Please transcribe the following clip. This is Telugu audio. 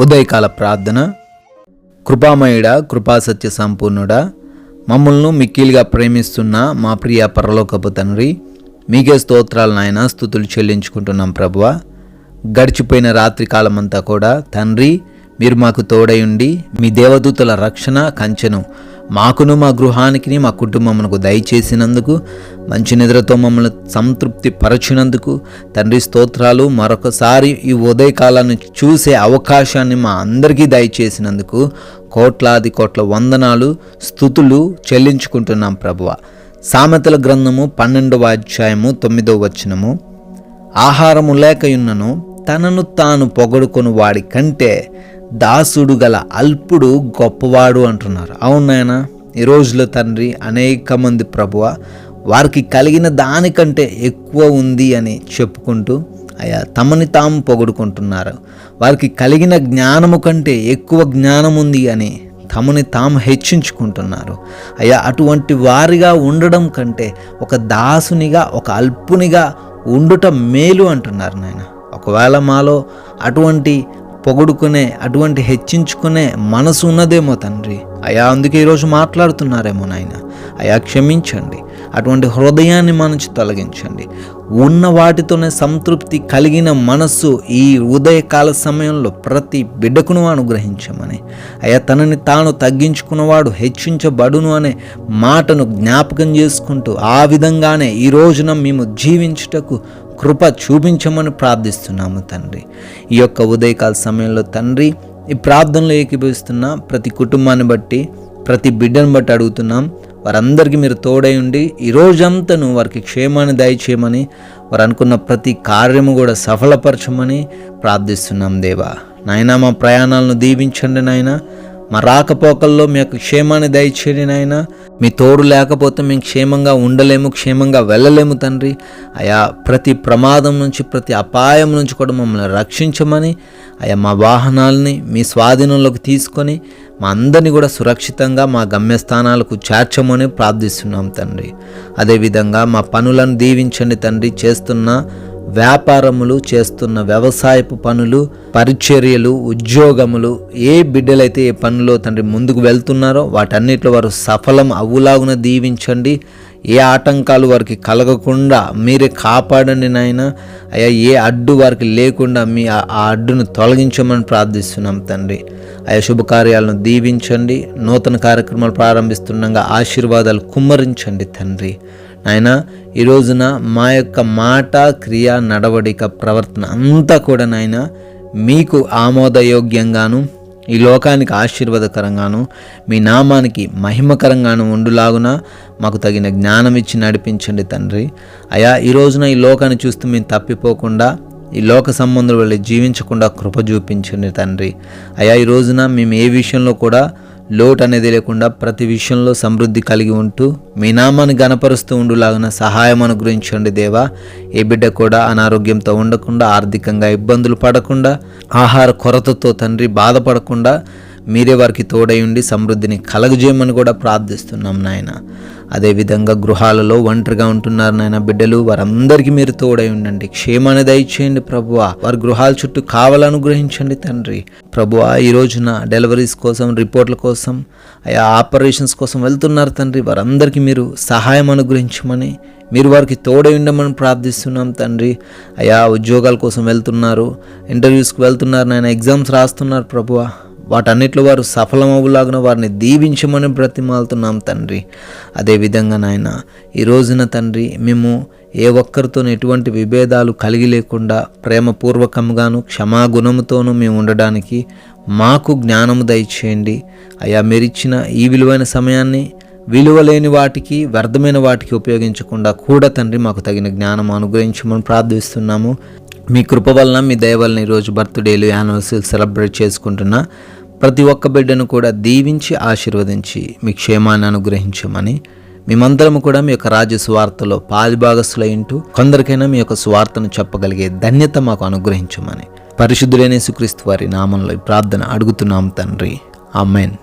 ఉదయకాల ప్రార్థన. కృపామయుడా, కృపాసత్య సంపూర్ణుడా, మమ్మల్ని మిక్కిలిగా ప్రేమిస్తున్న మా ప్రియ పరలోకపు తండ్రి, మీకే స్తోత్రాలు నాయన, స్తుతులు చెల్లించుకుంటున్నాం ప్రభువా. గడిచిపోయిన రాత్రి కాలమంతా కూడా తండ్రి మీరు మాకు తోడై ఉండి మీ దేవదూతల రక్షణ కంచెను మాకును మా గృహానికి మా కుటుంబమునకు దయచేసినందుకు, మంచి నిద్రతో మమ్మల్ని సంతృప్తి పరచినందుకు తండ్రి స్తోత్రాలు. మరొకసారి ఈ ఉదయకాలాన్ని చూసే అవకాశాన్ని మా అందరికీ దయచేసినందుకు కోట్లాది కోట్ల వందనాలు, స్తుతులు చెల్లించుకుంటున్నాం ప్రభువ. సామెతల గ్రంథము 12వ అధ్యాయము 9వ వచనము, ఆహారము లేకయున్నను తనను తాను పొగడుకొని వాడి కంటే దాసుడు గల అల్పుడు గొప్పవాడు అంటున్నారు. అవునాయన, ఈ రోజులో తండ్రి అనేక మంది ప్రభువ వారికి కలిగిన దానికంటే ఎక్కువ ఉంది అని చెప్పుకుంటూ అయ్యా తమని తాము పొగడుకుంటున్నారు. వారికి కలిగిన జ్ఞానము కంటే ఎక్కువ జ్ఞానం ఉంది అని తమని తాము హెచ్చించుకుంటున్నారు. అయ్యా అటువంటి వారిగా ఉండడం కంటే ఒక దాసునిగా, ఒక అల్పునిగా ఉండుట మేలు అంటున్నారు నాయన. ఒకవేళ మాలో అటువంటి పొగుడుకునే, అటువంటి హెచ్చించుకునే మనసు ఉన్నదేమో తండ్రి. అయ్యా అందుకే ఈరోజు మాట్లాడుతున్నారేమో నాయన. అయ్యా క్షమించండి, అటువంటి హృదయాన్ని మన నుంచి తొలగించండి. ఉన్న వాటితోనే సంతృప్తి కలిగిన మనస్సు ఈ ఉదయకాల సమయంలో ప్రతి బిడ్డకును అనుగ్రహించమని, అయ్యా తనని తాను తగ్గించుకున్నవాడు హెచ్చించబడును అనే మాటను జ్ఞాపకం చేసుకుంటూ ఆ విధంగానే ఈ రోజున మేము జీవించుటకు కృప చూపించమని ప్రార్థిస్తున్నాము తండ్రి. ఈ యొక్క ఉదయకాల సమయంలో తండ్రి ఈ ప్రార్థనలో ఏకీభవిస్తున్న ప్రతి కుటుంబాన్ని బట్టి, ప్రతి బిడ్డను బట్టి అడుగుతున్నాం. వారందరికీ మీరు తోడై ఉండి ఈ రోజంతను వారికి క్షేమాన్ని దయచేయమని, వారు అనుకున్న ప్రతి కార్యము కూడా సఫలపరచమని ప్రార్థిస్తున్నాం దేవా. నాయనా మా ప్రయాణాలను దీవించండి నాయన. మా రాకపోకల్లో మీ యొక్క క్షేమాన్ని దయచేయండి నాయన. మీ తోడు లేకపోతే మేము క్షేమంగా ఉండలేము, క్షేమంగా వెళ్ళలేము తండ్రి. అయా ప్రతి ప్రమాదం నుంచి, ప్రతి అపాయం నుంచి కూడా మమ్మల్ని రక్షించమని, అయా మా వాహనాలని మీ స్వాధీనంలోకి తీసుకొని మా అందరినీ కూడా సురక్షితంగా మా గమ్యస్థానాలకు చేర్చమని ప్రార్థిస్తున్నాం తండ్రి. అదేవిధంగా మా పనులను దీవించండి తండ్రి. చేస్తున్న వ్యాపారములు, చేస్తున్న వ్యవసాయపు పనులు, పరిచర్యలు, ఉద్యోగములు, ఏ బిడ్డలైతే ఏ పనులో తండ్రి ముందుకు వెళ్తున్నారో వాటన్నిటిలో వారు సఫలం అవ్వులాగున దీవించండి. ఏ ఆటంకాలు వారికి కలగకుండా మీరే కాపాడండి నాయన. అయ్యా ఏ అడ్డు వారికి లేకుండా మీ ఆ అడ్డును తొలగించమని ప్రార్థిస్తున్నాం తండ్రి. అయ్యా శుభకార్యాలను దీవించండి. నూతన కార్యక్రమాలు ప్రారంభిస్తుండగా ఆశీర్వాదాలు కుమ్మరించండి తండ్రి. నాయన ఈ రోజున మా యొక్క మాట, క్రియ, నడవడిక, ప్రవర్తన అంతా కూడా నాయన మీకు ఆమోదయోగ్యంగాను, ఈ లోకానికి ఆశీర్వాదకరంగాను, మీ నామానికి మహిమకరంగాను ఉండులాగున మాకు తగిన జ్ఞానం ఇచ్చి నడిపించండి తండ్రి. అయా ఈ రోజున ఈ లోకాన్ని చూస్తూ మేము తప్పిపోకుండా, ఈ లోక సంబంధుల వల్ల జీవించకుండా కృప చూపించండి తండ్రి. అయా ఈ రోజున మేము ఏ విషయంలో కూడా లోటు అనేది లేకుండా ప్రతి విషయంలో సమృద్ధి కలిగి ఉంటూ మీ నామాన్ని గణపరుస్తూ ఉండులాగున సహాయం అనుగ్రహించండి దేవా. ఏ బిడ్డ కూడా అనారోగ్యంతో ఉండకుండా, ఆర్థికంగా ఇబ్బందులు పడకుండా, ఆహార కొరతతో తండ్రి బాధపడకుండా మీరే వారికి తోడై ఉండి సమృద్ధిని కలగజేయమని కూడా ప్రార్థిస్తున్నాం నాయన. అదేవిధంగా గృహాలలో ఒంటరిగా ఉంటున్నారు నాయన బిడ్డలు, వారందరికీ మీరు తోడై ఉండండి. క్షేమాన్ని దయచేయండి ప్రభువా. వారి గృహాల చుట్టూ కావాలనుగ్రహించండి తండ్రి. ప్రభువా ఈ రోజున డెలివరీస్ కోసం, రిపోర్ట్ల కోసం, అయా ఆపరేషన్స్ కోసం వెళ్తున్నారు తండ్రి. వారందరికీ మీరు సహాయం అనుగ్రహించమని, మీరు వారికి తోడై ఉండమని ప్రార్థిస్తున్నాం తండ్రి. అయా ఉద్యోగాల కోసం వెళ్తున్నారు, ఇంటర్వ్యూస్కి వెళ్తున్నారు నాయన, ఎగ్జామ్స్ రాస్తున్నారు ప్రభువా. వాటన్నిటిలో వారు సఫలమవులాగున వారిని దీవించమని బ్రతిమాలుతున్నాం తండ్రి. అదేవిధంగా నాయన ఈ రోజున తండ్రి మేము ఏ ఒక్కరితో ఎటువంటి విభేదాలు కలిగి లేకుండా ప్రేమపూర్వకంగాను, క్షమాగుణముతోనూ మేము ఉండడానికి మాకు జ్ఞానము దయచేయండి. అయ్యా మీరిచ్చిన ఈ విలువైన సమయాన్ని విలువలేని వాటికి, వ్యర్థమైన వాటికి ఉపయోగించకుండా కూడా తండ్రి మాకు తగిన జ్ఞానం అనుగ్రహించమని ప్రార్థిస్తున్నాము. మీ కృప వలన, మీ దయ వలన ఈరోజు బర్త్డేలు, యానివర్సరీలు సెలబ్రేట్ చేసుకుంటున్న ప్రతి ఒక్క బిడ్డను కూడా దీవించి ఆశీర్వదించి మీ క్షేమాన్ని అనుగ్రహించమని, మేమందరము కూడా మీ యొక్క రాజ్య సువార్తలో పాలిభాగస్తులైంటూ కొందరికైనా మీ యొక్క సువార్తను చెప్పగలిగే ధన్యత మాకు అనుగ్రహించమని పరిశుద్ధుడైన యేసుక్రీస్తు వారి నామంలో ఈ ప్రార్థన అడుగుతున్నాం తండ్రి. ఆమేన్.